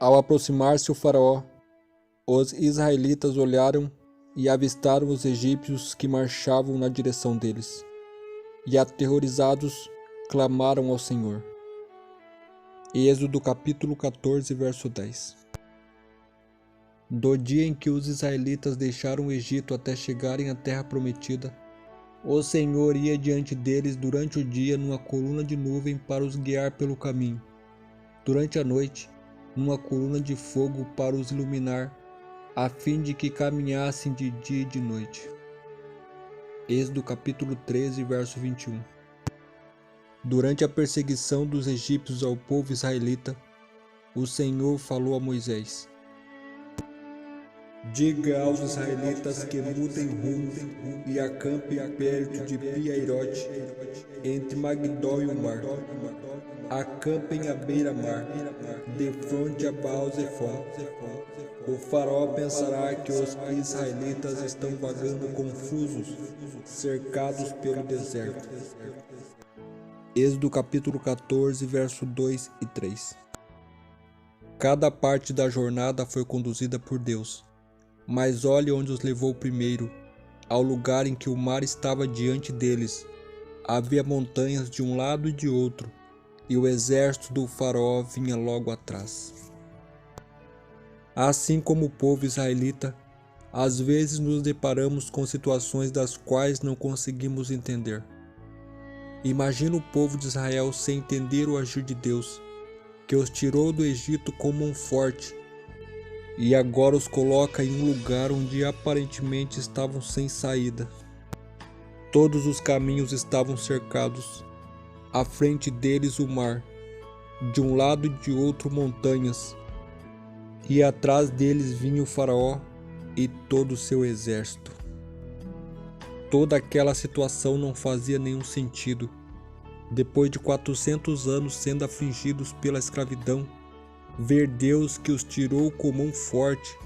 Ao aproximar-se o faraó, os israelitas olharam e avistaram os egípcios que marchavam na direção deles, e aterrorizados clamaram ao Senhor. Êxodo capítulo 14, verso 10. Do dia em que os israelitas deixaram o Egito até chegarem à terra prometida, o Senhor ia diante deles durante o dia numa coluna de nuvem para os guiar pelo caminho. Durante a noite, numa coluna de fogo para os iluminar, a fim de que caminhassem de dia e de noite. Êxodo capítulo 13, verso 21. Durante a perseguição dos egípcios ao povo israelita, o Senhor falou a Moisés: diga aos israelitas que mudem rumo e acampem perto de Pi-Hahirote, entre Magdol e o mar. Acampem à beira-mar, de frente a Baal-Zephon. O faraó pensará que os israelitas estão vagando confusos, cercados pelo deserto. Êxodo capítulo 14, verso 2 e 3. Cada parte da jornada foi conduzida por Deus. Mas olhe onde os levou primeiro, ao lugar em que o mar estava diante deles. Havia montanhas de um lado e de outro, e o exército do faraó vinha logo atrás. Assim como o povo israelita, às vezes nos deparamos com situações das quais não conseguimos entender. Imagina o povo de Israel sem entender o agir de Deus, que os tirou do Egito com mão forte, e agora os coloca em um lugar onde aparentemente estavam sem saída. Todos os caminhos estavam cercados, à frente deles o mar, de um lado e de outro montanhas, e atrás deles vinha o faraó e todo o seu exército. Toda aquela situação não fazia nenhum sentido. Depois de 400 anos sendo afligidos pela escravidão, ver Deus que os tirou com mão forte,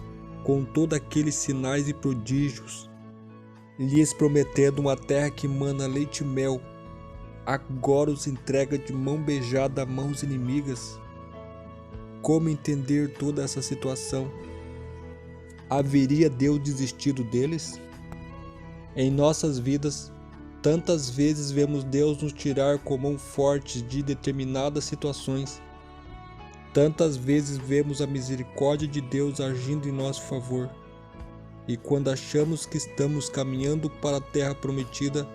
com todos aqueles sinais e prodígios, lhes prometendo uma terra que mana leite e mel, agora os entrega de mão beijada a mãos inimigas. Como entender toda essa situação? Haveria Deus desistido deles? Em nossas vidas, tantas vezes vemos Deus nos tirar com mão forte de determinadas situações. Tantas vezes vemos a misericórdia de Deus agindo em nosso favor, e quando achamos que estamos caminhando para a terra prometida,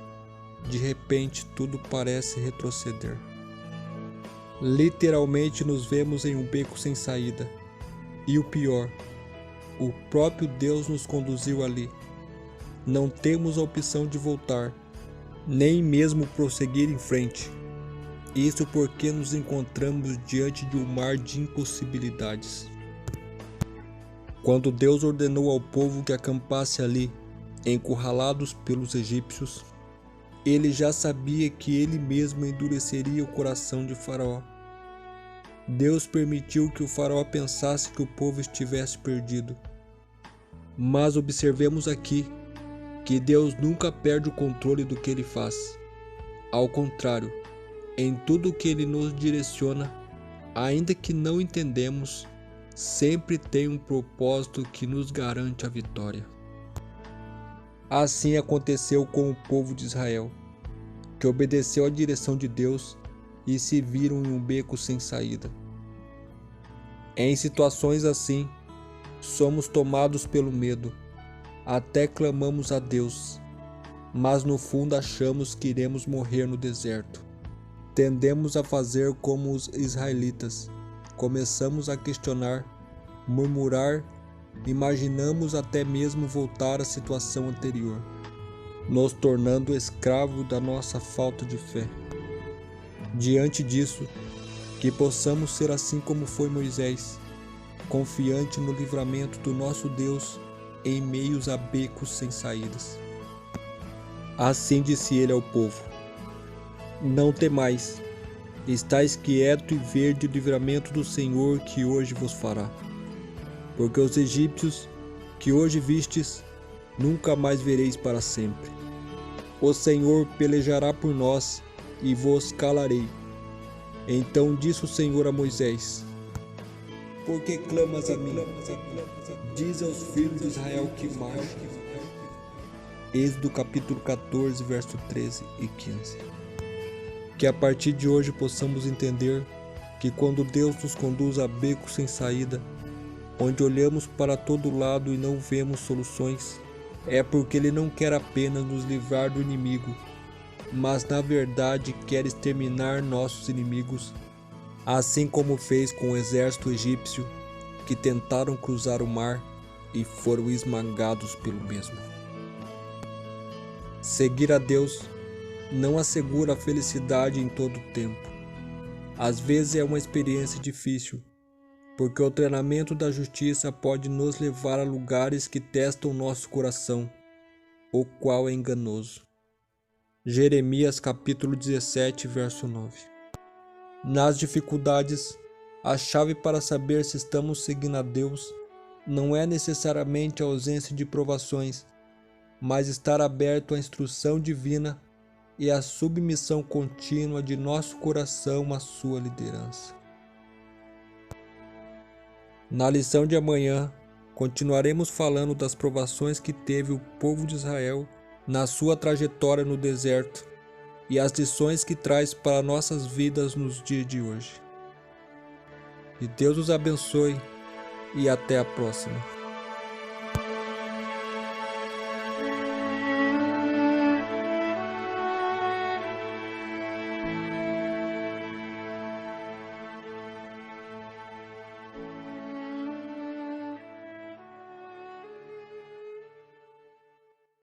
de repente tudo parece retroceder. Literalmente nos vemos em um beco sem saída, e o pior, o próprio Deus nos conduziu ali. Não temos a opção de voltar, nem mesmo prosseguir em frente. Isso porque nos encontramos diante de um mar de impossibilidades. Quando Deus ordenou ao povo que acampasse ali, encurralados pelos egípcios, ele já sabia que ele mesmo endureceria o coração de Faraó. Deus permitiu que o Faraó pensasse que o povo estivesse perdido. Mas observemos aqui que Deus nunca perde o controle do que ele faz. Ao contrário, em tudo que ele nos direciona, ainda que não entendemos, sempre tem um propósito que nos garante a vitória. Assim aconteceu com o povo de Israel, que obedeceu à direção de Deus e se viram em um beco sem saída. Em situações assim, somos tomados pelo medo, até clamamos a Deus, mas no fundo achamos que iremos morrer no deserto. Tendemos a fazer como os israelitas. Começamos a questionar, murmurar, imaginamos até mesmo voltar à situação anterior, nos tornando escravos da nossa falta de fé. Diante disso, que possamos ser assim como foi Moisés, confiante no livramento do nosso Deus em meios a becos sem saídas. Assim disse ele ao povo: não temais, estais quieto e vede o livramento do Senhor que hoje vos fará. Porque os egípcios que hoje vistes, nunca mais vereis para sempre. O Senhor pelejará por nós e vos calarei. Então disse o Senhor a Moisés: Por que clamas a mim? Diz aos filhos de Israel que marchem. Êxodo capítulo 14, verso 13 e 15. Que a partir de hoje possamos entender que quando Deus nos conduz a becos sem saída, onde olhamos para todo lado e não vemos soluções, é porque Ele não quer apenas nos livrar do inimigo, mas na verdade quer exterminar nossos inimigos, assim como fez com o exército egípcio, que tentaram cruzar o mar e foram esmagados pelo mesmo. Seguir a Deus não assegura a felicidade em todo o tempo. Às vezes é uma experiência difícil, porque o treinamento da justiça pode nos levar a lugares que testam nosso coração, o qual é enganoso. Jeremias capítulo 17, verso 9. Nas dificuldades, a chave para saber se estamos seguindo a Deus não é necessariamente a ausência de provações, mas estar aberto à instrução divina e à submissão contínua de nosso coração à sua liderança. Na lição de amanhã, continuaremos falando das provações que teve o povo de Israel na sua trajetória no deserto e as lições que traz para nossas vidas nos dias de hoje. Que Deus os abençoe e até a próxima.